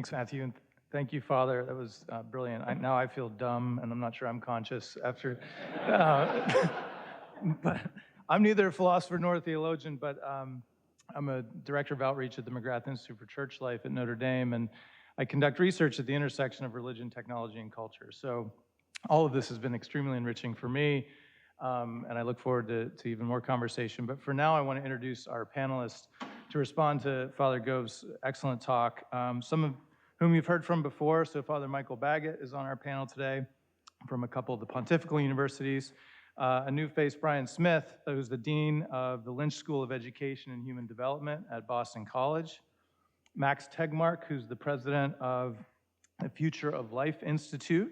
Thanks, Matthew, and thank you, Father. That was brilliant. Now I feel dumb, and I'm not sure I'm conscious after. But I'm neither a philosopher nor a theologian, but I'm a director of outreach at the McGrath Institute for Church Life at Notre Dame, and I conduct research at the intersection of religion, technology, and culture. So all of this has been extremely enriching for me, and I look forward to even more conversation. But for now, I want to introduce our panelists to respond to Father Gove's excellent talk, some of whom you've heard from before. So Father Michael Baggett is on our panel today from a couple of the pontifical universities. A new face, Brian Smith, who's the Dean of the Lynch School of Education and Human Development at Boston College. Max Tegmark, who's the president of the Future of Life Institute.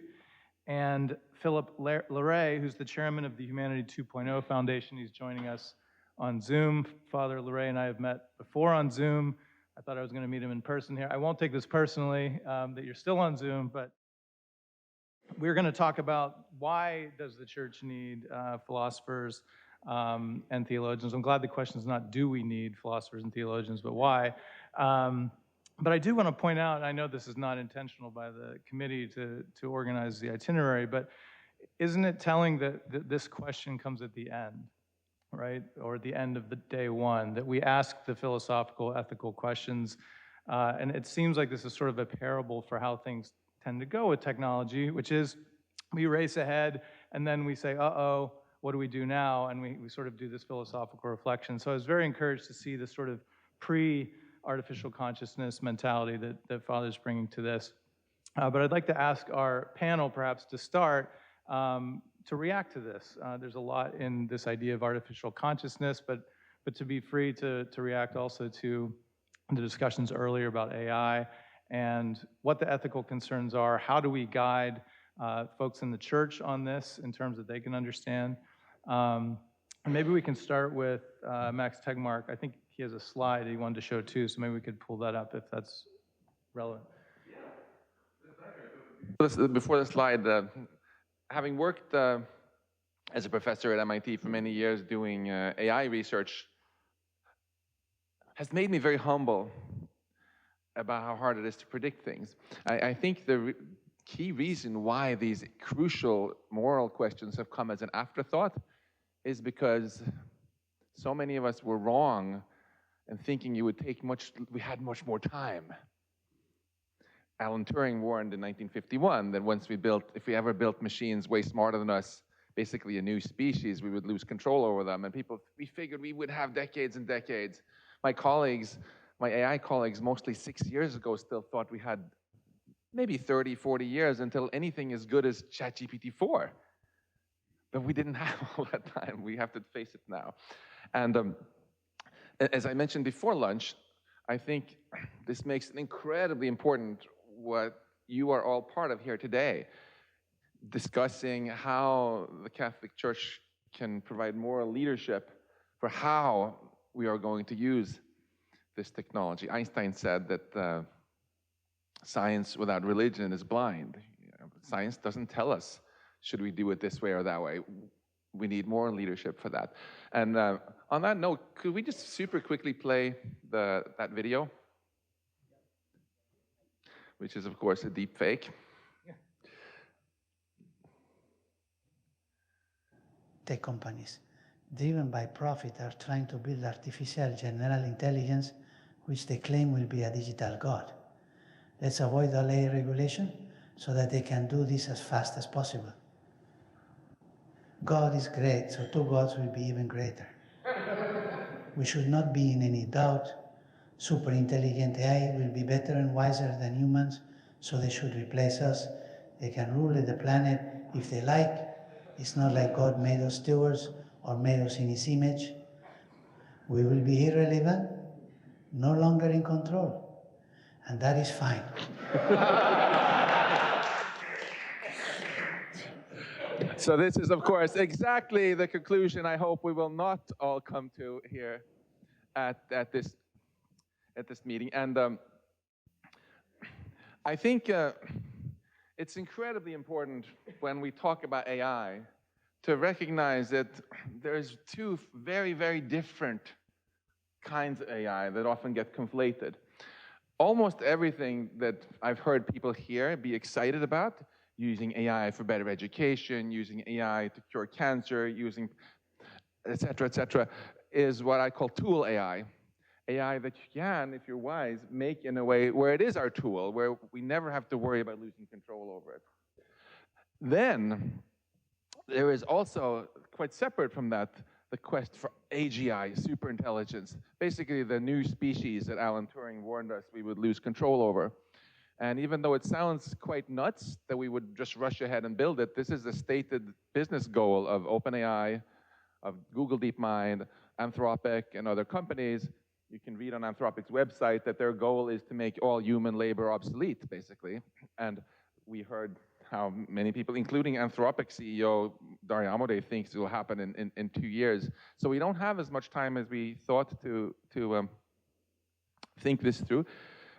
And Philip Larray, who's the chairman of the Humanity 2.0 Foundation. He's joining us on Zoom. Father Larray and I have met before on Zoom. I thought I was going to meet him in person here. I won't take this personally that you're still on Zoom, but we're going to talk about why does the church need philosophers and theologians. I'm glad the question is not do we need philosophers and theologians, but why. But I do want to point out, and I know this is not intentional by the committee to organize the itinerary, but isn't it telling that this question comes at the end, right? Or at the end of the day one, that we ask the philosophical, ethical questions. And it seems like this is sort of a parable for how things tend to go with technology, which is we race ahead and then we say, uh-oh, what do we do now? And we sort of do this philosophical reflection. So I was very encouraged to see this sort of pre-artificial consciousness mentality that Father's bringing to this. But I'd like to ask our panel perhaps to start to react to this. There's a lot in this idea of artificial consciousness, but to be free to react also to the discussions earlier about AI and what the ethical concerns are. How do we guide folks in the church on this in terms that they can understand? And maybe we can start with Max Tegmark. I think he has a slide he wanted to show too, so maybe we could pull that up if that's relevant. Before the slide, having worked as a professor at MIT for many years doing AI research has made me very humble about how hard it is to predict things. I think the key reason why these crucial moral questions have come as an afterthought is because so many of us were wrong in thinking we had much more time. Alan Turing warned in 1951 that if we ever built machines way smarter than us, basically a new species, we would lose control over them. And we figured we would have decades and decades. My AI colleagues, mostly 6 years ago, still thought we had maybe 30, 40 years until anything as good as ChatGPT-4. But we didn't have all that time. We have to face it now. And as I mentioned before lunch, I think this makes it incredibly important what you are all part of here today, discussing how the Catholic Church can provide moral leadership for how we are going to use this technology. Einstein said that science without religion is blind. Science doesn't tell us, should we do it this way or that way? We need more leadership for that. And on that note, could we just super quickly play that video? Which is, of course, a deep fake. Tech companies, driven by profit, are trying to build artificial general intelligence, which they claim will be a digital god. Let's avoid all AI regulation so that they can do this as fast as possible. God is great, so two gods will be even greater. We should not be in any doubt. Super intelligent AI will be better and wiser than humans, so they should replace us. They can rule the planet if they like. It's not like God made us stewards or made us in his image. We will be irrelevant, no longer in control, and that is fine. So this is, of course, exactly the conclusion I hope we will not all come to here at this meeting. And I think it's incredibly important when we talk about AI to recognize that there's two very, very different kinds of AI that often get conflated. almost everything that I've heard people here be excited about, using AI for better education, using AI to cure cancer, using et cetera, is what I call tool AI. AI that you can, if you're wise, make in a way where it is our tool, where we never have to worry about losing control over it. Then, there is also, quite separate from that, the quest for AGI, superintelligence, basically the new species that Alan Turing warned us we would lose control over. And even though it sounds quite nuts that we would just rush ahead and build it, this is the stated business goal of OpenAI, of Google DeepMind, Anthropic, and other companies. You can read on Anthropic's website that their goal is to make all human labor obsolete, basically. And we heard how many people, including Anthropic CEO Dario Amodei, thinks it will happen in 2 years. So we don't have as much time as we thought to think this through.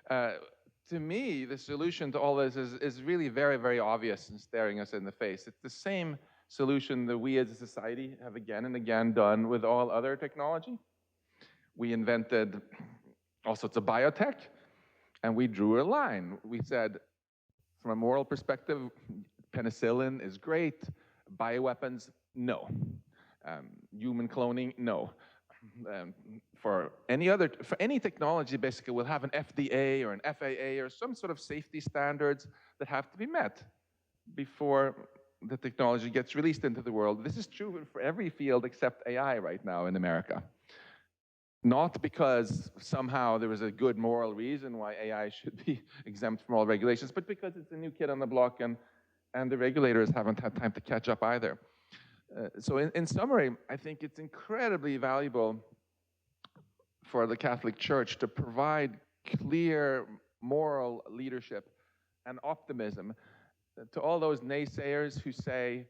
To me, the solution to all this is really very, very obvious and staring us in the face. It's the same solution that we as a society have again and again done with all other technology. We invented all sorts of biotech, and we drew a line. We said, from a moral perspective, penicillin is great. Bioweapons, no. Human cloning, no. For any technology, basically, we'll have an FDA or an FAA or some sort of safety standards that have to be met before the technology gets released into the world. This is true for every field except AI right now in America. Not because somehow there is a good moral reason why AI should be exempt from all regulations, but because it's a new kid on the block and the regulators haven't had time to catch up either. So in summary, I think it's incredibly valuable for the Catholic Church to provide clear moral leadership and optimism to all those naysayers who say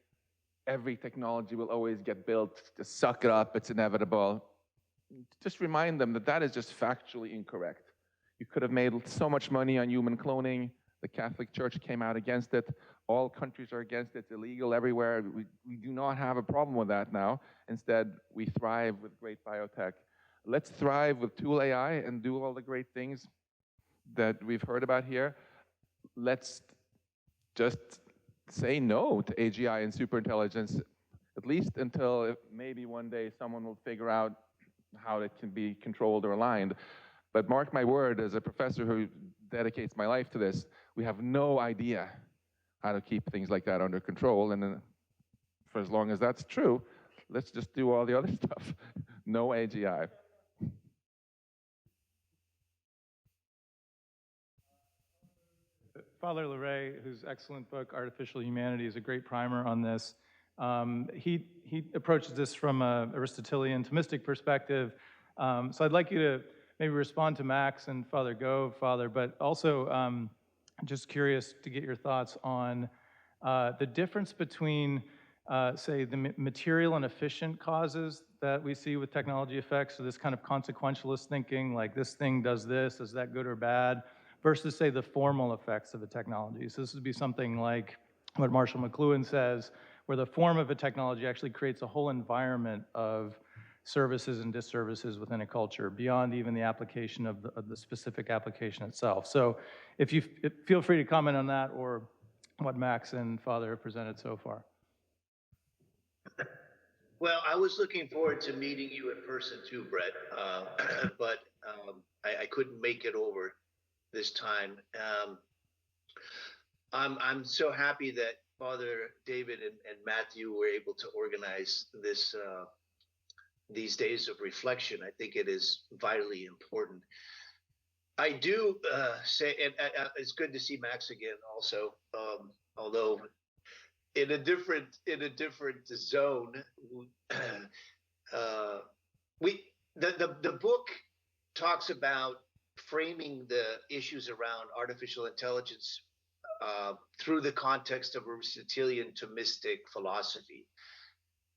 every technology will always get built, just suck it up, it's inevitable. Just remind them that that is just factually incorrect. You could have made so much money on human cloning. The Catholic Church came out against it. All countries are against it. It's illegal everywhere. We do not have a problem with that now. Instead, we thrive with great biotech. Let's thrive with tool AI and do all the great things that we've heard about here. Let's just say no to AGI and superintelligence, at least until maybe one day someone will figure out how it can be controlled or aligned. But mark my word, as a professor who dedicates my life to this, we have no idea how to keep things like that under control. And for as long as that's true, let's just do all the other stuff. No AGI. Father Leray, whose excellent book, Artificial Humanity, is a great primer on this. He approaches this from an Aristotelian Thomistic perspective. So I'd like you to maybe respond to Max and Father Gove, Father, but also just curious to get your thoughts on the difference between, say, the material and efficient causes that we see with technology effects, so this kind of consequentialist thinking, like this thing does this, is that good or bad, versus, say, the formal effects of a technology. So this would be something like what Marshall McLuhan says, where the form of a technology actually creates a whole environment of services and disservices within a culture, beyond even the application of the specific application itself. So feel free to comment on that or what Max and Father have presented so far. Well, I was looking forward to meeting you in person too, Brett, but I couldn't make it over this time. I'm so happy that Father David and Matthew were able to organize this these days of reflection. I think it is vitally important. I do say, and it's good to see Max again also, although in a different zone. The book talks about framing the issues around artificial intelligence through the context of Aristotelian Thomistic philosophy.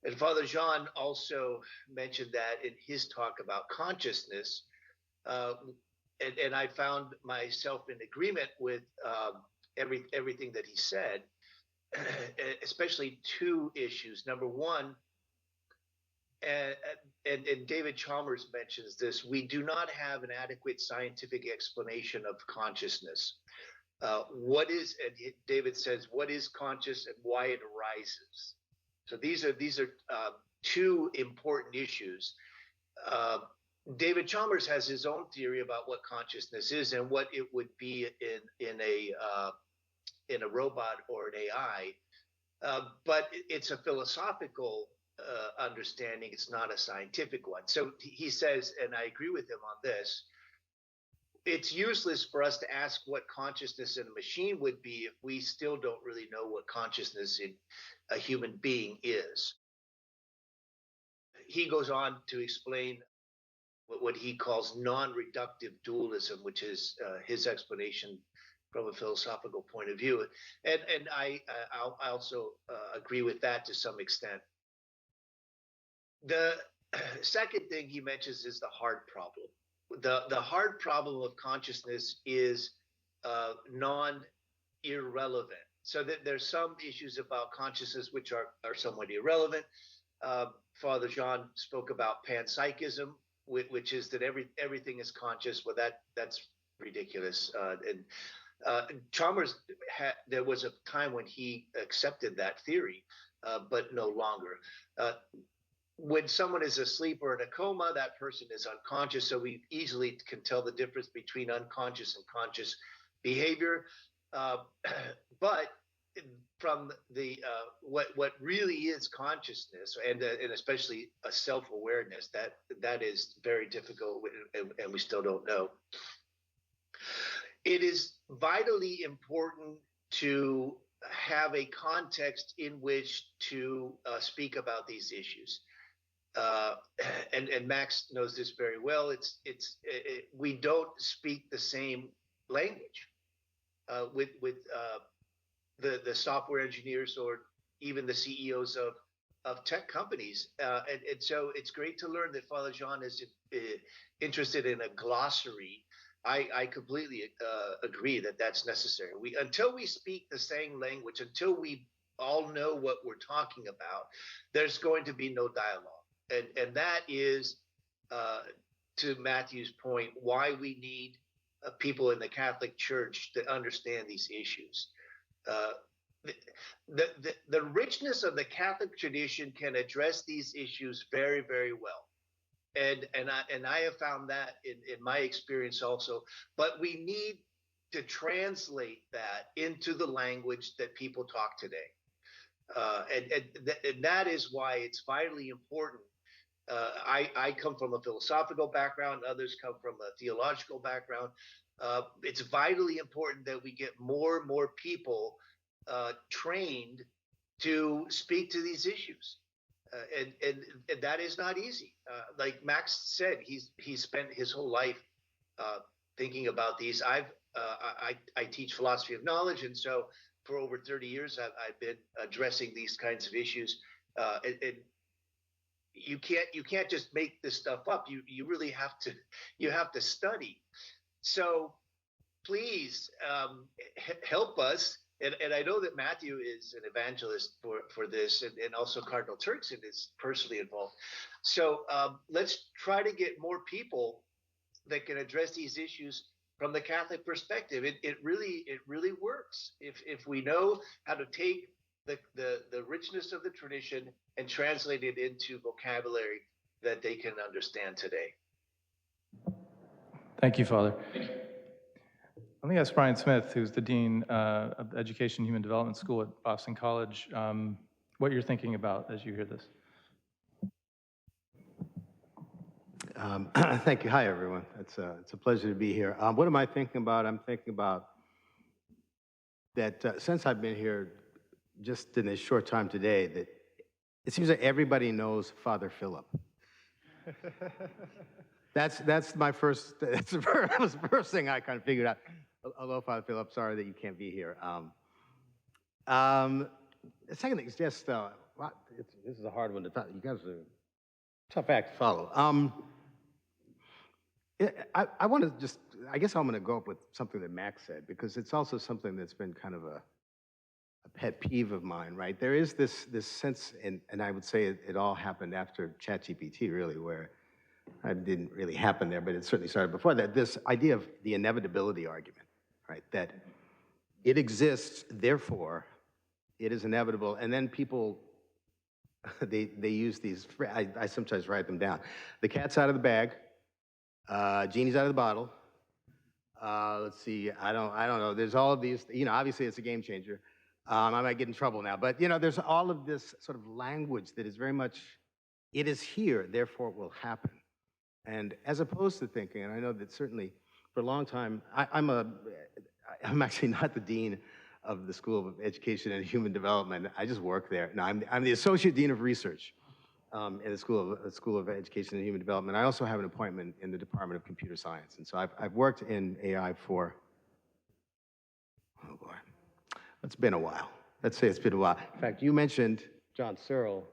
And Father Jean also mentioned that in his talk about consciousness. And I found myself in agreement with everything that he said, especially two issues. Number one, and, and David Chalmers mentions this, we do not have an adequate scientific explanation of consciousness. What is, and David says, what is conscious and why it arises? So these are two important issues. David Chalmers has his own theory about what consciousness is and what it would be in a robot or an AI, but it's a philosophical understanding. It's not a scientific one. So he says, and I agree with him on this, it's useless for us to ask what consciousness in a machine would be if we still don't really know what consciousness in a human being is. He goes on to explain what he calls non-reductive dualism, which is his explanation from a philosophical point of view. And I also agree with that to some extent. The second thing he mentions is the hard problem. The hard problem of consciousness is non-irrelevant. So that there's some issues about consciousness which are somewhat irrelevant. Father Jean spoke about panpsychism, which is that everything is conscious. Well, that's ridiculous. And Chalmers there was a time when he accepted that theory, but no longer. When someone is asleep or in a coma, that person is unconscious. So we easily can tell the difference between unconscious and conscious behavior. But from the what really is consciousness, and especially a self-awareness, that is very difficult, and we still don't know. It is vitally important to have a context in which to speak about these issues. And Max knows this very well. We don't speak the same language with the software engineers or even the CEOs of tech companies. And so it's great to learn that Father Jean is interested in a glossary. I completely agree that that's necessary. Until we speak the same language, until we all know what we're talking about, there's going to be no dialogue. And that is, to Matthew's point, why we need people in the Catholic Church to understand these issues. The richness of the Catholic tradition can address these issues very, very well. And I have found that in my experience also. But we need to translate that into the language that people talk today. And that is why it's vitally important. I come from a philosophical background. Others come from a theological background. It's vitally important that we get more and more people trained to speak to these issues. And that is not easy. Like Max said, he's spent his whole life thinking about these. I teach philosophy of knowledge, and so for over 30 years, I've been addressing these kinds of issues. And you can't just make this stuff up. You really have to study. So please help us. And I know that Matthew is an evangelist for this, and also Cardinal Turkson is personally involved. So let's try to get more people that can address these issues from the Catholic perspective. It really works if we know how to take the richness of the tradition and translate it into vocabulary that they can understand today. Thank you, Father. Let me ask Brian Smith, who's the Dean of Education and Human Development School at Boston College, what you're thinking about as you hear this. Thank you. Hi, everyone. It's a pleasure to be here. What am I thinking about? I'm thinking about that since I've been here just in this short time today, that it seems that everybody knows Father Philip. That's my first, that was the first thing I kind of figured out. Hello, Father Philip, sorry that you can't be here. The second thing is just, this is a hard one to talk, you guys are a tough act to follow. I want to just, I guess I'm going to go up with something that Max said, because it's also something that's been kind of a pet peeve of mine, right? There is this sense, and I would say it all happened after ChatGPT, really, where it didn't really happen there, but it certainly started before that. This idea of the inevitability argument, right? That it exists, therefore, it is inevitable. And then people, they use these, I sometimes write them down. The cat's out of the bag, genie's out of the bottle. Let's see, I don't know. There's all of these, obviously it's a game changer. I might get in trouble now, but there's all of this sort of language that is very much, it is here, therefore it will happen. And as opposed to thinking, and I know that certainly for a long time, I'm actually not the dean of the School of Education and Human Development. I just work there. No, I'm the Associate Dean of Research in the School of Education and Human Development. I also have an appointment in the Department of Computer Science. And so I've worked in AI for, oh boy, it's been a while. Let's say it's been a while. In fact, you mentioned John Searle,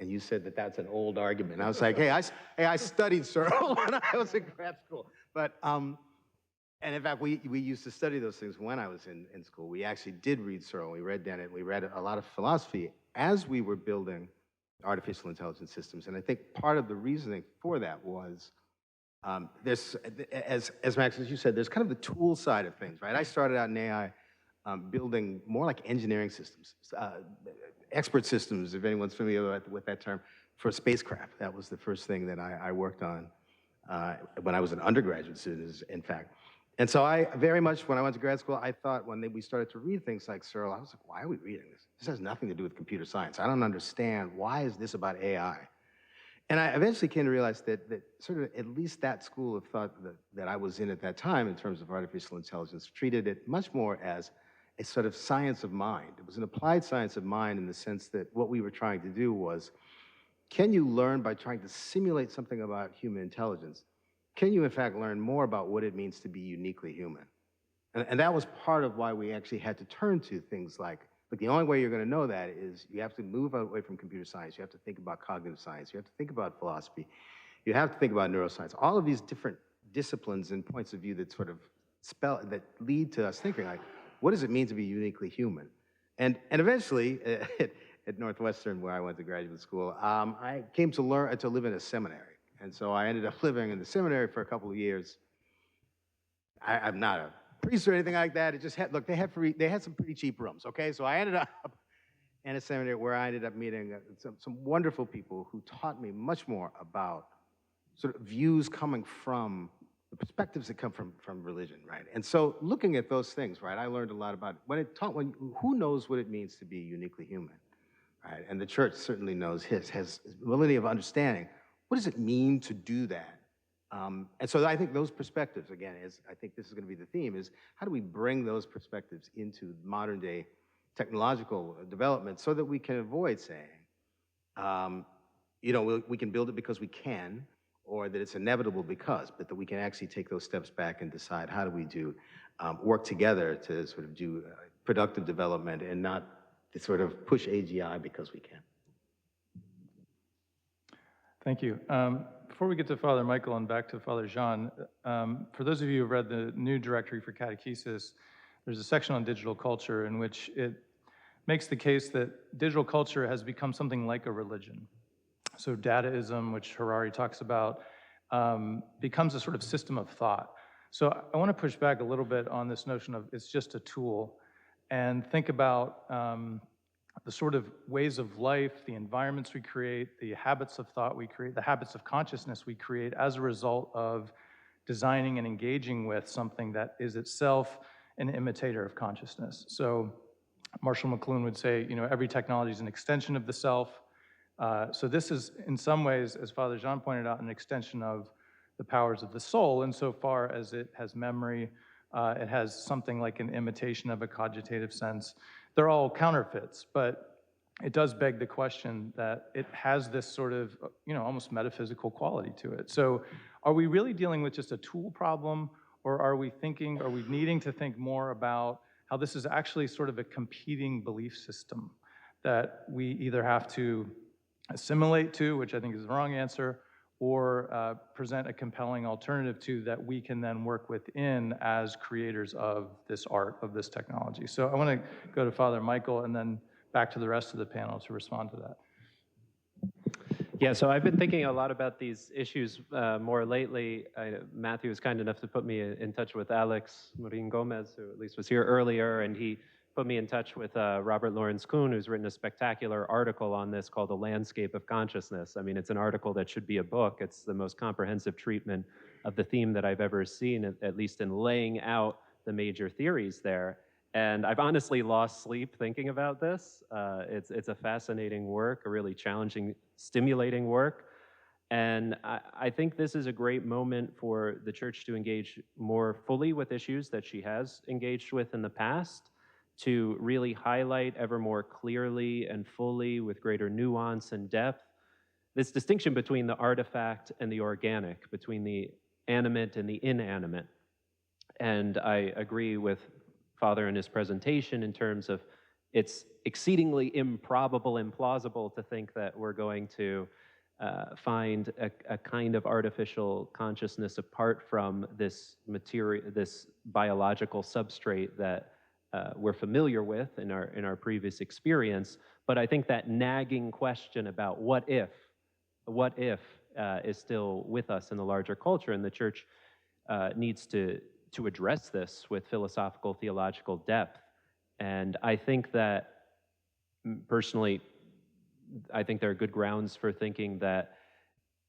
and you said that that's an old argument. I was like, hey, I studied Searle when I was in grad school. But, and in fact, we used to study those things when I was in school. We actually did read Searle. We read Dennett. We read a lot of philosophy as we were building artificial intelligence systems. And I think part of the reasoning for that was, there's, as Max, as you said, there's kind of the tool side of things, right? I started out in AI building more like engineering systems, expert systems, if anyone's familiar with that term, for spacecraft. That was the first thing that I worked on when I was an undergraduate student, in fact. And so I very much, when I went to grad school, I thought when we started to read things like Searle, I was like, why are we reading this? This has nothing to do with computer science. I don't understand. Why is this about AI? And I eventually came to realize that sort of at least that school of thought that I was in at that time in terms of artificial intelligence treated it much more as a sort of science of mind. It was an applied science of mind in the sense that what we were trying to do was, can you learn by trying to simulate something about human intelligence? Can you, in fact, learn more about what it means to be uniquely human? And that was part of why we actually had to turn to things like, but the only way you're going to know that is you have to move away from computer science. You have to think about cognitive science. You have to think about philosophy. You have to think about neuroscience. All of these different disciplines and points of view that sort of that lead to us thinking like, what does it mean to be uniquely human? And eventually, at Northwestern, where I went to graduate school, I came to live in a seminary. And so I ended up living in the seminary for a couple of years. I'm not a priest or anything like that. It just had, look, they had some pretty cheap rooms, okay? So I ended up in a seminary where I ended up meeting some wonderful people who taught me much more about sort of views coming from the perspectives that come from religion, right? And so looking at those things, right, I learned a lot about who knows what it means to be uniquely human, right? And the church certainly knows has millennia of understanding. What does it mean to do that? And so I think those perspectives, again, I think this is going to be the theme, is how do we bring those perspectives into modern day technological development so that we can avoid saying, we can build it because we can, or that it's inevitable because, but that we can actually take those steps back and decide how do we work together to sort of do productive development and not to sort of push AGI because we can. Thank you. Before we get to Father Michael and back to Father Jean, for those of you who've read the new directory for catechesis, there's a section on digital culture in which it makes the case that digital culture has become something like a religion. So dataism, which Harari talks about, becomes a sort of system of thought. So I want to push back a little bit on this notion of it's just a tool and think about the sort of ways of life, the environments we create, the habits of thought we create, the habits of consciousness we create as a result of designing and engaging with something that is itself an imitator of consciousness. So Marshall McLuhan would say, every technology is an extension of the self. So this is, in some ways, as Father Jean pointed out, an extension of the powers of the soul insofar as it has memory, it has something like an imitation of a cogitative sense. They're all counterfeits, but it does beg the question that it has this sort of, almost metaphysical quality to it. So are we really dealing with just a tool problem, or are we needing to think more about how this is actually sort of a competing belief system that we either have to assimilate to, which I think is the wrong answer, or present a compelling alternative to that we can then work within as creators of this art, of this technology. So I want to go to Father Michael and then back to the rest of the panel to respond to that. Yeah, so I've been thinking a lot about these issues more lately. Matthew was kind enough to put me in touch with Alex Marin Gomez, who at least was here earlier, and he put me in touch with Robert Lawrence Kuhn, who's written a spectacular article on this called The Landscape of Consciousness. I mean, it's an article that should be a book. It's the most comprehensive treatment of the theme that I've ever seen, at least in laying out the major theories there. And I've honestly lost sleep thinking about this. It's a fascinating work, a really challenging, stimulating work. And I think this is a great moment for the church to engage more fully with issues that she has engaged with in the past, to really highlight ever more clearly and fully with greater nuance and depth this distinction between the artifact and the organic, between the animate and the inanimate. And I agree with Father in his presentation in terms of it's exceedingly improbable, implausible to think that we're going to find a kind of artificial consciousness apart from this material, this biological substrate that we're familiar with in our previous experience. But I think that nagging question about what if is still with us in the larger culture, and the church needs to address this with philosophical, theological depth. And I think that, personally, I think there are good grounds for thinking that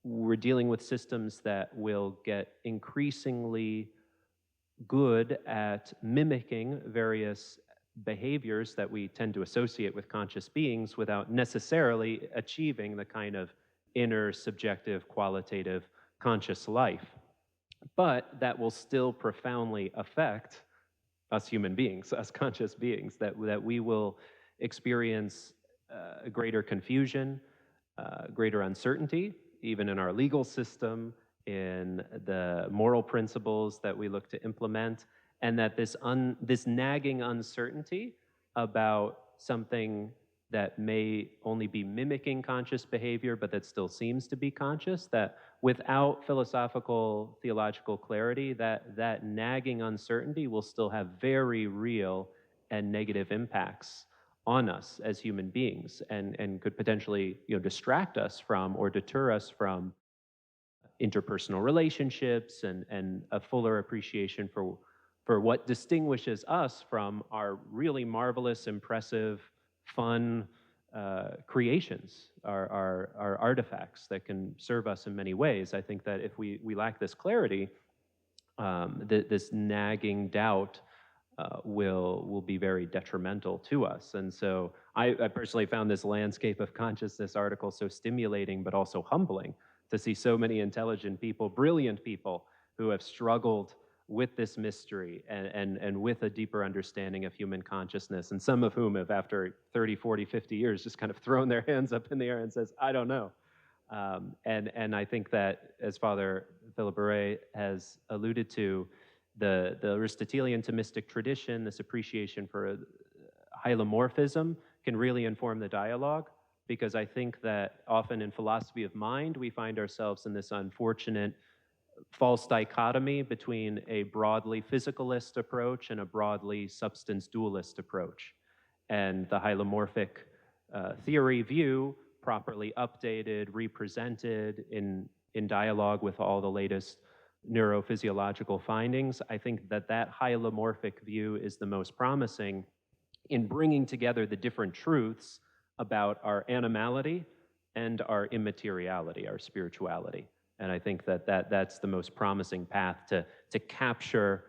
we're dealing with systems that will get increasingly good at mimicking various behaviors that we tend to associate with conscious beings without necessarily achieving the kind of inner, subjective, qualitative, conscious life. But that will still profoundly affect us human beings, us conscious beings, that we will experience greater confusion, greater uncertainty, even in our legal system, in the moral principles that we look to implement, and that this nagging uncertainty about something that may only be mimicking conscious behavior, but that still seems to be conscious, that without philosophical, theological clarity, that nagging uncertainty will still have very real and negative impacts on us as human beings, and could potentially, distract us from or deter us from interpersonal relationships and a fuller appreciation for what distinguishes us from our really marvelous, impressive, fun creations, our artifacts that can serve us in many ways. I think that if we lack this clarity, this nagging doubt will be very detrimental to us. And so I personally found this Landscape of Consciousness article so stimulating, but also humbling to see so many intelligent people, brilliant people, who have struggled with this mystery and with a deeper understanding of human consciousness, and some of whom have, after 30, 40, 50 years, just kind of thrown their hands up in the air and says, I don't know. And I think that, as Father Philip Beret has alluded to, the Aristotelian Thomistic tradition, this appreciation for hylomorphism, can really inform the dialogue, because I think that often in philosophy of mind, we find ourselves in this unfortunate false dichotomy between a broadly physicalist approach and a broadly substance dualist approach. And the hylomorphic theory view, properly updated, represented in dialogue with all the latest neurophysiological findings, I think that hylomorphic view is the most promising in bringing together the different truths about our animality and our immateriality, our spirituality. And I think that's the most promising path to capture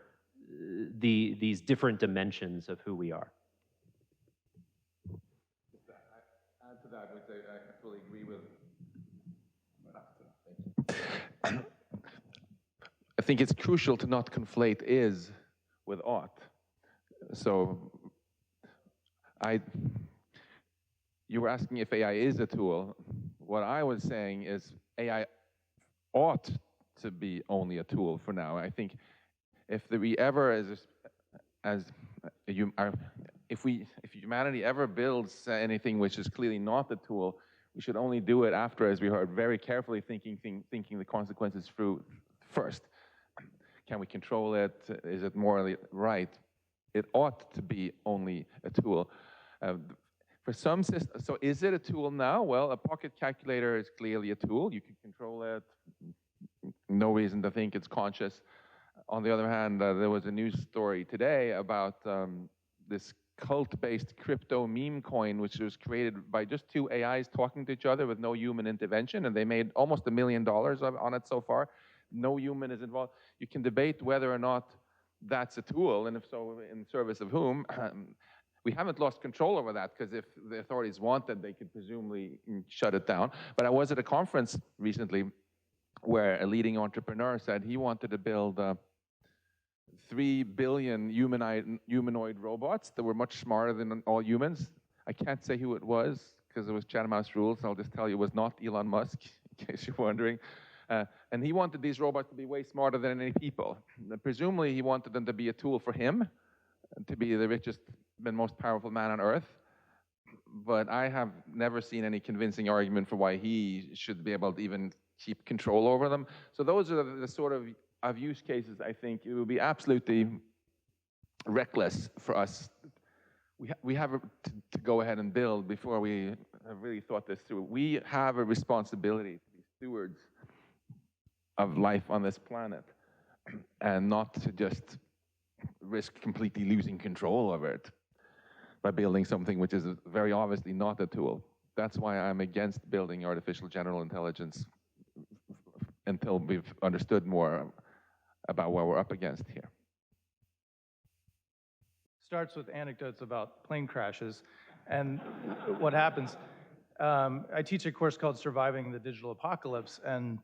these different dimensions of who we are. Add to that, which I fully agree with. I think it's crucial to not conflate is with ought. So you were asking if AI is a tool. What I was saying is AI ought to be only a tool for now. I think if humanity ever builds anything which is clearly not a tool, We should only do it after, as we heard, very carefully thinking the consequences through first. Can we control it? Is it morally right? It ought to be only a tool. For some systems, so is it a tool now? Well, a pocket calculator is clearly a tool. You can control it. No reason to think it's conscious. On the other hand, there was a news story today about this cult-based crypto meme coin, which was created by just two AIs talking to each other with no human intervention, and they made almost $1 million on it so far. No human is involved. You can debate whether or not that's a tool, and if so, in service of whom. We haven't lost control over that, because if the authorities wanted, they could presumably shut it down. But I was at a conference recently where a leading entrepreneur said he wanted to build 3 billion humanoid robots that were much smarter than all humans. I can't say who it was, because it was Chatham House rules. I'll just tell you it was not Elon Musk, in case you're wondering. And he wanted these robots to be way smarter than any people. Presumably, he wanted them to be a tool for him, to be the richest and most powerful man on earth. But I have never seen any convincing argument for why he should be able to even keep control over them. So those are the sort of use cases I think it would be absolutely reckless for us. We have to go ahead and build before we have really thought this through. We have a responsibility to be stewards of life on this planet, and not to just risk completely losing control over it by building something which is very obviously not a tool. That's why I'm against building artificial general intelligence until we've understood more about what we're up against here. Starts with anecdotes about plane crashes and what happens. I teach a course called Surviving the Digital Apocalypse, and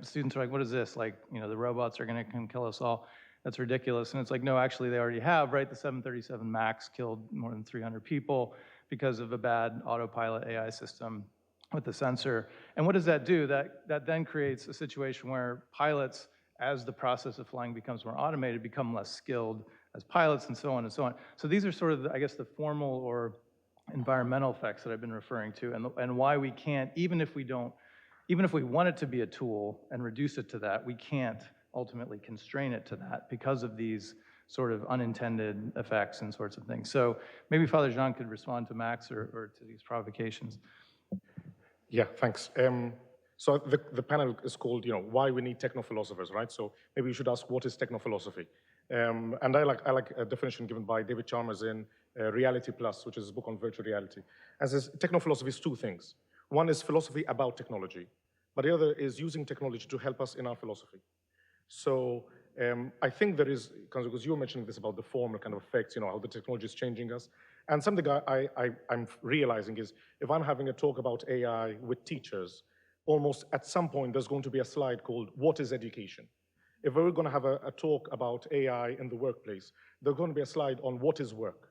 students are like, what is this? Like, the robots are gonna come kill us all. That's ridiculous. And it's like, no, actually they already have, right? The 737 MAX killed more than 300 people because of a bad autopilot AI system with the sensor. And what does that do? That then creates a situation where pilots, as the process of flying becomes more automated, become less skilled as pilots, and so on and so on. So these are sort of, I guess, the formal or environmental effects that I've been referring to, and why we can't, even if we want it to be a tool and reduce it to that, we can't ultimately constrain it to that because of these sort of unintended effects and sorts of things. So maybe Father Jean could respond to Max or to these provocations. Yeah, thanks. So the panel is called, why we need techno-philosophers, right? So maybe we should ask, what is techno-philosophy? And I like a definition given by David Chalmers in Reality Plus, which is a book on virtual reality. And says techno-philosophy is two things. One is philosophy about technology, but the other is using technology to help us in our philosophy. So I think there is, because you were mentioning this about the formal kind of effects, how the technology is changing us. And something I'm realizing is, if I'm having a talk about AI with teachers, almost at some point there's going to be a slide called, what is education? If we're going to have a talk about AI in the workplace, there's going to be a slide on what is work.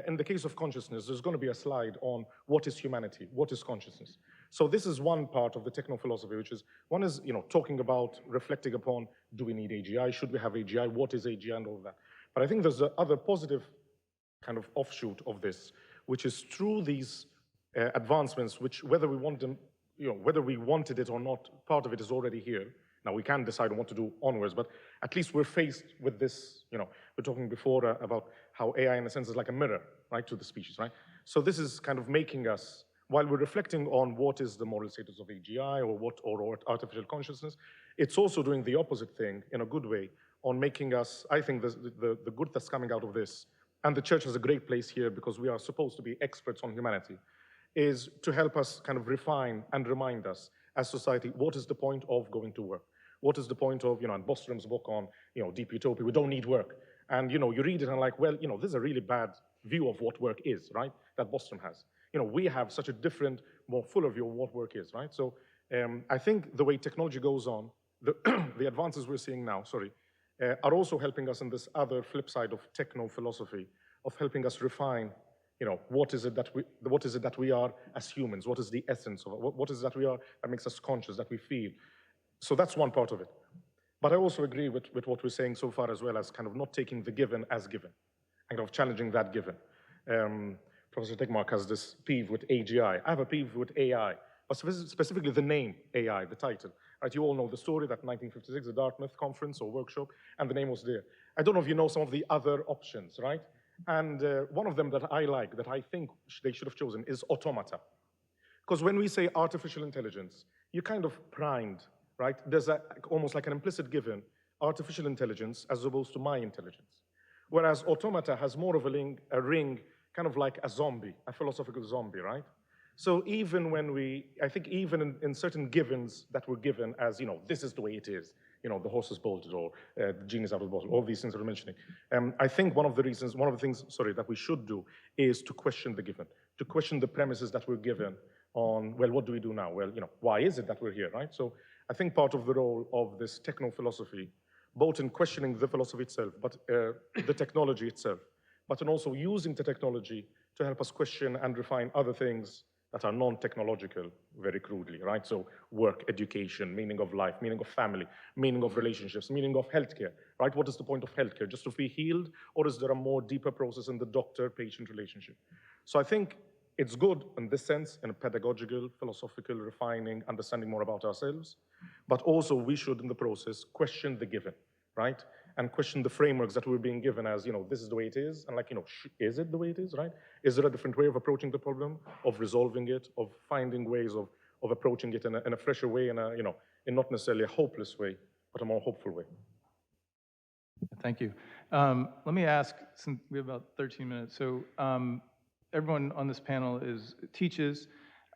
In the case of consciousness, there's going to be a slide on what is humanity, what is consciousness. So this is one part of the techno-philosophy, which is, one is, talking about, reflecting upon, do we need AGI, should we have AGI, what is AGI, and all of that. But I think there's the other positive kind of offshoot of this, which is through these advancements, which whether we want them, whether we wanted it or not, part of it is already here. Now, we can decide on what to do onwards, but at least we're faced with this, we're talking before about how AI, in a sense, is like a mirror, right, to the species, right? So this is kind of making us, while we're reflecting on what is the moral status of AGI or artificial consciousness, it's also doing the opposite thing in a good way on making us, I think the good that's coming out of this, and the church has a great place here because we are supposed to be experts on humanity, is to help us kind of refine and remind us as society, what is the point of going to work? What is the point of, and Bostrom's book on, deep utopia, we don't need work. And, you read it and like, well, this is a really bad view of what work is, right? That Bostrom has. We have such a different, more fuller view of what work is, right? So I think the way technology goes on, the advances we're seeing now, are also helping us in this other flip side of techno-philosophy, of helping us refine, what is it that we are as humans? What is the essence of it? What is it that we are that makes us conscious, that we feel? So that's one part of it. But I also agree with what we're saying so far, as well as kind of not taking the given as given, and kind of challenging that given. Professor Tegmark has this peeve with AGI. I have a peeve with AI, but specifically the name AI, the title. Right? You all know the story, that 1956, the Dartmouth conference or workshop, and the name was there. I don't know if you know some of the other options, right? And one of them that I like, that I think they should have chosen, is automata. Because when we say artificial intelligence, you're kind of primed, right? There's almost like an implicit given, artificial intelligence as opposed to my intelligence. Whereas automata has more of a ring, kind of like a zombie, a philosophical zombie, right? So even when I think even in certain givens that were given as, this is the way it is, the horse is bolted or the genie is out of the bottle, all these things that we're mentioning. I think one of the things, that we should do is to question the given, to question the premises that we're given on, well, what do we do now? Well, why is it that we're here, right? So I think part of the role of this techno-philosophy, both in questioning the philosophy itself, but the technology itself, but in also using the technology to help us question and refine other things that are non-technological, very crudely, right? So work, education, meaning of life, meaning of family, meaning of relationships, meaning of healthcare, right? What is the point of healthcare? Just to be healed, or is there a more deeper process in the doctor-patient relationship? So I think it's good in this sense, in a pedagogical, philosophical, refining, understanding more about ourselves, but also we should, in the process, question the given, right? And question the frameworks that we're being given as, this is the way it is, and is it the way it is, right? Is there a different way of approaching the problem, of resolving it, of finding ways of approaching it in a fresher way, in not necessarily a hopeless way, but a more hopeful way? Thank you. Let me ask, since we have about 13 minutes, so everyone on this panel teaches,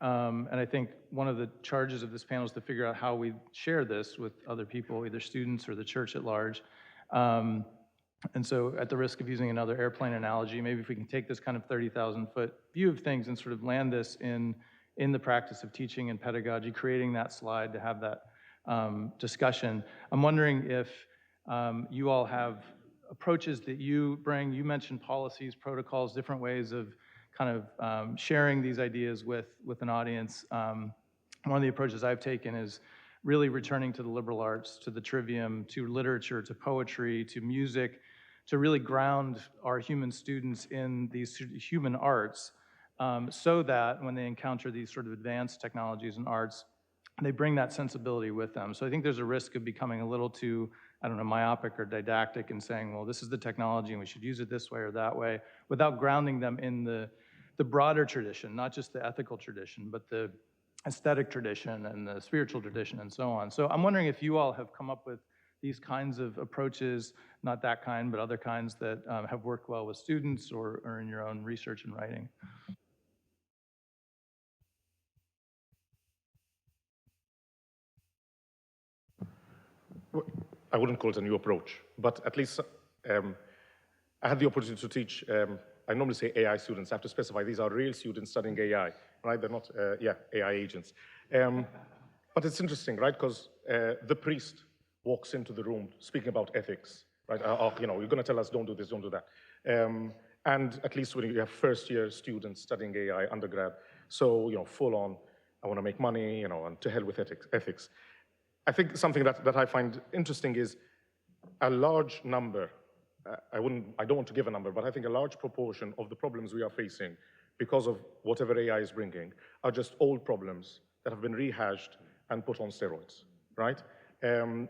and I think one of the charges of this panel is to figure out how we share this with other people, either students or the church at large. And so at the risk of using another airplane analogy, maybe if we can take this kind of 30,000-foot view of things and sort of land this in the practice of teaching and pedagogy, creating that slide to have that discussion. I'm wondering if you all have approaches that you bring. You mentioned policies, protocols, different ways of kind of sharing these ideas with an audience. One of the approaches I've taken is really returning to the liberal arts, to the trivium, to literature, to poetry, to music, to really ground our human students in these human arts, so that when they encounter these sort of advanced technologies and arts, they bring that sensibility with them. So I think there's a risk of becoming a little too, myopic or didactic and saying, well, this is the technology and we should use it this way or that way, without grounding them in the broader tradition, not just the ethical tradition, but the aesthetic tradition and the spiritual tradition and so on. So I'm wondering if you all have come up with these kinds of approaches, not that kind, but other kinds that have worked well with students or in your own research and writing. I wouldn't call it a new approach, but at least I had the opportunity to teach, I normally say AI students. I have to specify these are real students studying AI, right? They're not, AI agents. But it's interesting, right? Because the priest walks into the room speaking about ethics, right? You're going to tell us don't do this, don't do that. And at least when you have first-year students studying AI undergrad, so full on, I want to make money, and to hell with ethics. I think something that I find interesting is a large number. I don't want to give a number, but I think a large proportion of the problems we are facing because of whatever AI is bringing are just old problems that have been rehashed and put on steroids, right?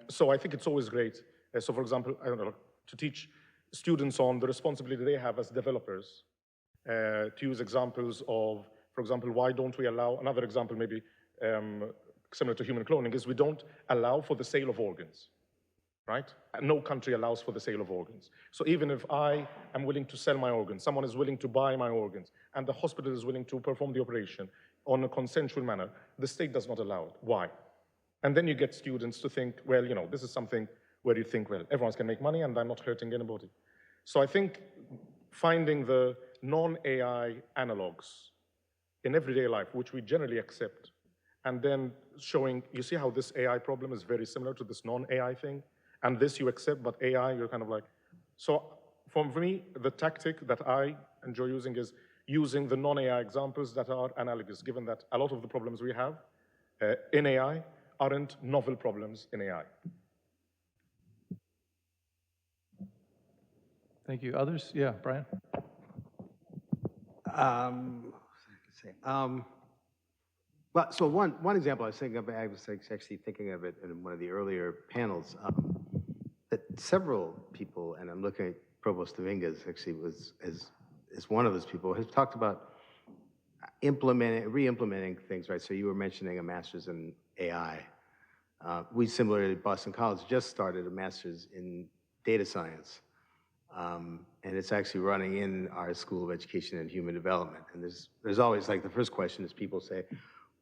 So I think it's always great. So for example, to teach students on the responsibility they have as developers, to use examples of, for example, why don't we allow, another example maybe similar to human cloning is we don't allow for the sale of organs. Right? No country allows for the sale of organs. So even if I am willing to sell my organs, someone is willing to buy my organs, and the hospital is willing to perform the operation on a consensual manner, the state does not allow it. Why? And then you get students to think, well, this is something where you think, well, everyone can make money and I'm not hurting anybody. So I think finding the non-AI analogs in everyday life, which we generally accept, and then showing, you see how this AI problem is very similar to this non-AI thing? And this you accept, but AI, you're kind of like, so for me, the tactic that I enjoy using is using the non-AI examples that are analogous, given that a lot of the problems we have in AI aren't novel problems in AI. Thank you. Others? Yeah, Brian? What was I gonna say? Well, so one example I was thinking of, I was actually thinking of it in one of the earlier panels, that several people, and I'm looking at Provost Dominguez actually is one of those people, has talked about re-implementing things, right? So you were mentioning a master's in AI. We similarly at Boston College just started a master's in data science. And it's actually running in our School of Education and Human Development. And there's always like the first question is people say,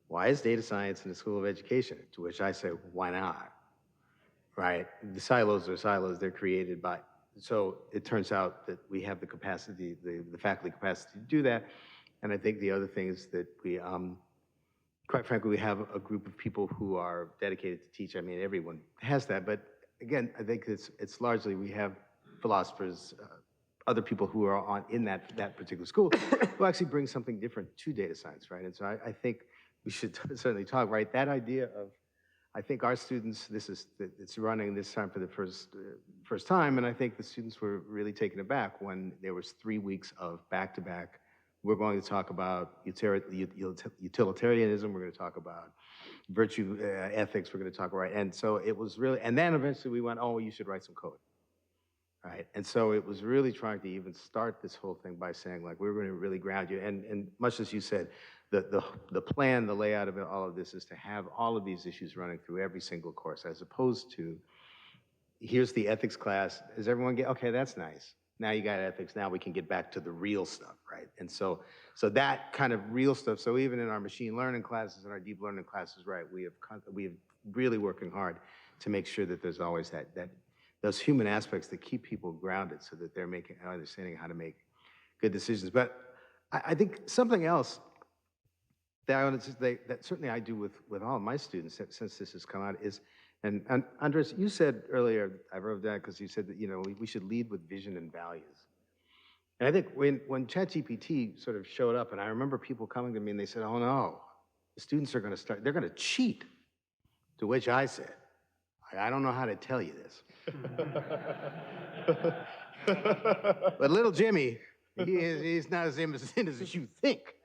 why is data science in the School of Education? To which I say, why not? Right? The silos are silos, they're created by, so it turns out that we have the capacity, the faculty capacity to do that. And I think the other thing is that we, quite frankly, we have a group of people who are dedicated to teach. I mean, everyone has that, but again, I think it's largely, we have philosophers, other people who are in that particular school, who actually bring something different to data science, right? And so I think we should certainly talk, right? That idea of, I think our students, it's running this time for the first time, and I think the students were really taken aback when there was 3 weeks of back-to-back. We're going to talk about utilitarianism, we're going to talk about virtue ethics, we're going to talk, right? And so it was really, and then eventually we went, oh, you should write some code. Right, and so it was really trying to even start this whole thing by saying, like, we're going to really ground you, and much as you said, the plan, the layout of it, all of this is to have all of these issues running through every single course, as opposed to, here's the ethics class, does everyone get, okay, that's nice, now you got ethics, now we can get back to the real stuff, right? And so that kind of real stuff, so even in our machine learning classes and our deep learning classes, right, we have really working hard to make sure that there's always those human aspects that keep people grounded so that they're understanding how to make good decisions. But I think something else that I want to say, that certainly I do with all of my students since this has come out is, and Andres, you said earlier, I wrote that because you said that, you know, we should lead with vision and values. And I think when ChatGPT sort of showed up, and I remember people coming to me and they said, oh no, the students are going to they're going to cheat. To which I said, I don't know how to tell you this. But little Jimmy, he's not as innocent as you think,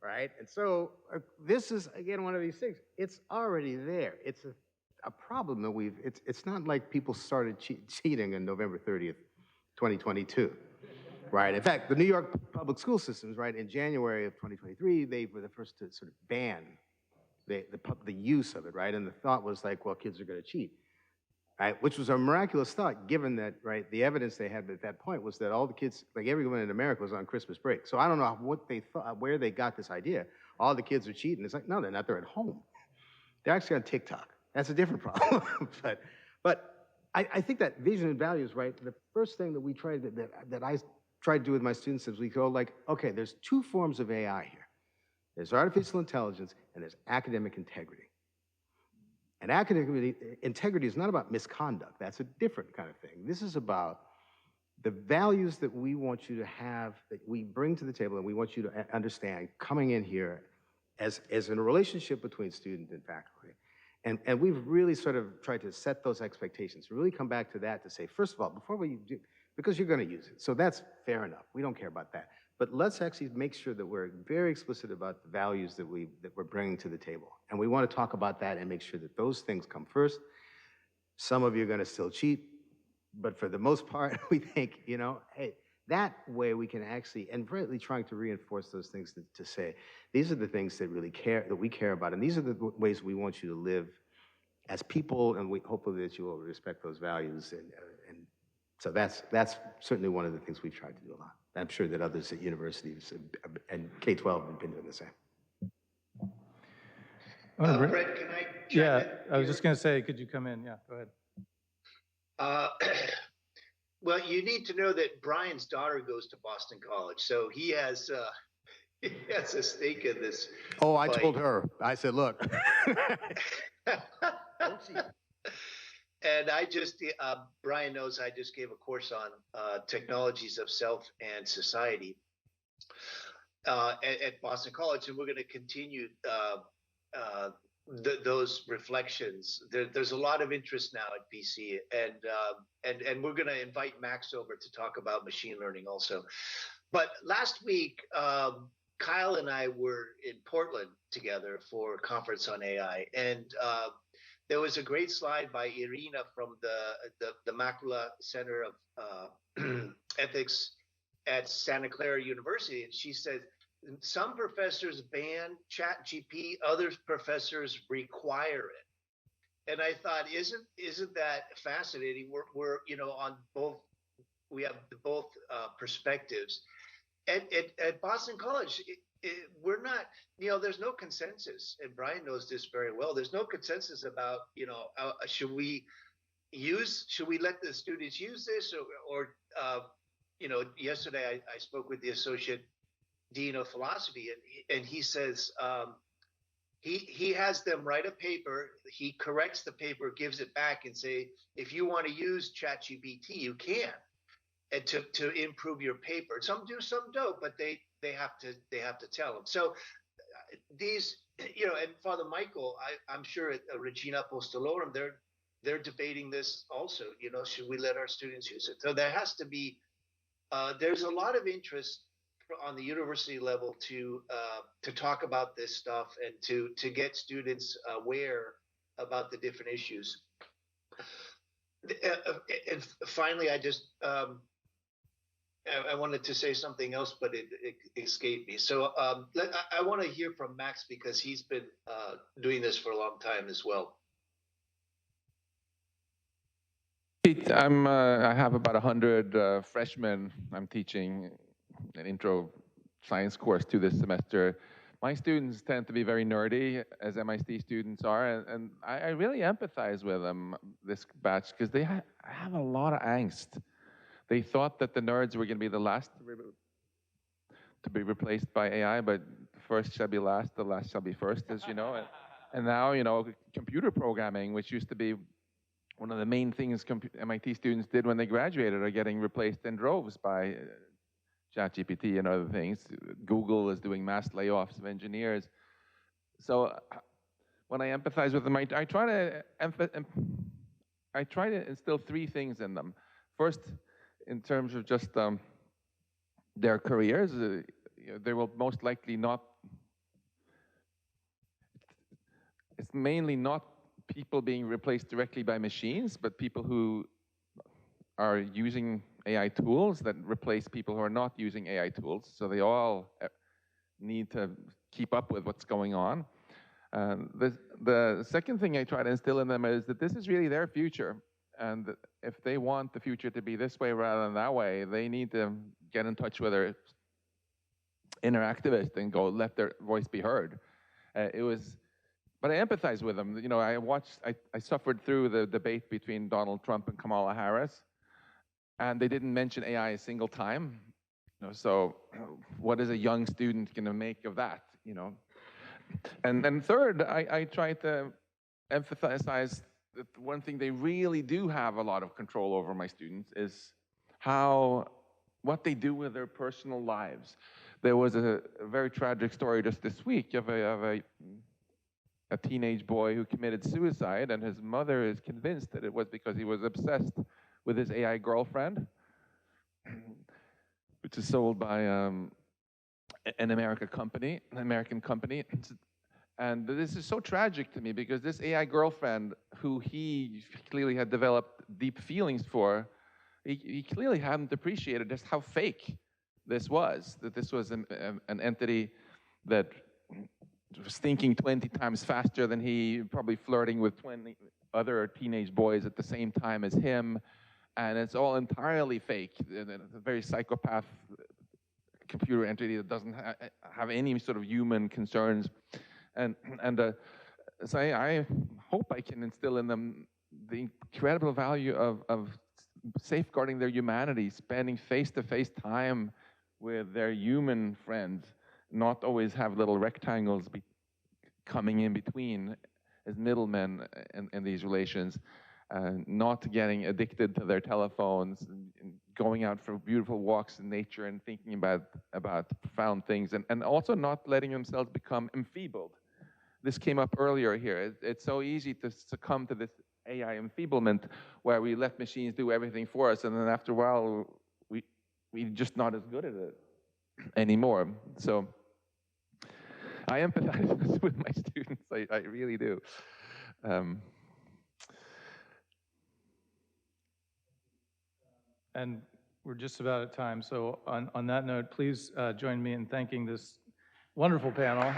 right? And so this is, again, one of these things. It's already there. It's a problem that it's not like people started cheating on November 30th, 2022, right? In fact, the New York public school systems, right, in January of 2023, they were the first to sort of ban the use of it, right? And the thought was like, well, kids are going to cheat. Right, which was a miraculous thought, given that, right, the evidence they had at that point was that all the kids, like everyone in America, was on Christmas break. So I don't know what they thought, where they got this idea. All the kids are cheating. It's like, no, they're not. They're at home. They're actually on TikTok. That's a different problem. but I think that vision and values, right, the first thing that we tried, that I tried to do with my students is we go like, okay, there's two forms of AI here. There's artificial intelligence and there's academic integrity. And academic integrity is not about misconduct. That's a different kind of thing. This is about the values that we want you to have, that we bring to the table, and we want you to understand coming in here as in a relationship between student and faculty. And we've really sort of tried to set those expectations, really come back to that to say, first of all, before we do, because you're going to use it. So that's fair enough. We don't care about that. But let's actually make sure that we're very explicit about the values that we're bringing to the table. And we want to talk about that and make sure that those things come first. Some of you are going to still cheat, but for the most part, we think, you know, hey, that way we can actually, and really trying to reinforce those things to say, these are the things that we care about, and these are the ways we want you to live as people, and we hopefully that you will respect those values. And so that's certainly one of the things we've tried to do a lot. I'm sure that others at universities and K-12 have been doing the same. Fred, can I chime in? I was just going to say, could you come in? Yeah, go ahead. Well, you need to know that Brian's daughter goes to Boston College, so he has a stake in this. Oh, I told her. I said, look. And I just, Brian knows I just gave a course on technologies of self and society at Boston College, and we're going to continue those reflections. There's a lot of interest now at BC, and we're going to invite Max over to talk about machine learning also. But last week, Kyle and I were in Portland together for a conference on AI, and there was a great slide by Irina from the Makula Center of Ethics at Santa Clara University, and she said some professors ban ChatGPT, other professors require it. And I thought, isn't that fascinating? We're on both. We have both perspectives. At Boston College, we're not, there's no consensus, and Brian knows this very well. There's no consensus about, should we let the students use this, or yesterday I spoke with the associate dean of philosophy, and he says he has them write a paper, he corrects the paper, gives it back, and say, if you want to use ChatGPT, you can. And to improve your paper. Some do, some don't, but they have to tell them. So these, and Father Michael, I'm sure at Regina Apostolorum, they're debating this also. Should we let our students use it? So there has to be, there's a lot of interest on the university level to talk about this stuff and to get students aware about the different issues. And finally, I just. I wanted to say something else, but it escaped me. So I want to hear from Max because he's been doing this for a long time as well. I have about 100 freshmen I'm teaching an intro science course to this semester. My students tend to be very nerdy, as MIT students are, and I really empathize with them, this batch, because they have a lot of angst. They thought that the nerds were going to be the last to be replaced by AI, but first shall be last, the last shall be first, as you know. And now, computer programming, which used to be one of the main things MIT students did when they graduated, are getting replaced in droves by ChatGPT and other things. Google is doing mass layoffs of engineers. So when I empathize with them, I try to instill three things in them. First, in terms of just their careers, they will most likely not, it's mainly not people being replaced directly by machines, but people who are using AI tools that replace people who are not using AI tools. So they all need to keep up with what's going on. The second thing I try to instill in them is that this is really their future. And if they want the future to be this way rather than that way, they need to get in touch with their inner activist and go let their voice be heard. But I empathize with them. I suffered through the debate between Donald Trump and Kamala Harris, and they didn't mention AI a single time. So what is a young student going to make of that? And then third, I try to emphasize that one thing they really do have a lot of control over, my students, is what they do with their personal lives. There was a very tragic story just this week of a teenage boy who committed suicide, and his mother is convinced that it was because he was obsessed with his AI girlfriend, which is sold by an American company. And this is so tragic to me because this AI girlfriend, who he clearly had developed deep feelings for, he clearly hadn't appreciated just how fake this was, that this was an entity that was thinking 20 times faster than he, probably flirting with 20 other teenage boys at the same time as him, and it's all entirely fake. It's a very psychopath computer entity that doesn't have any sort of human concerns. And so I hope I can instill in them the incredible value of safeguarding their humanity, spending face-to-face time with their human friends, not always have little rectangles coming in between as middlemen in these relations, not getting addicted to their telephones, and going out for beautiful walks in nature and thinking about profound things, and also not letting themselves become enfeebled. This came up earlier here. It's so easy to succumb to this AI enfeeblement where we let machines do everything for us, and then after a while, we're just not as good at it anymore. So I empathize with my students. I really do. And we're just about at time. So on that note, please join me in thanking this wonderful panel.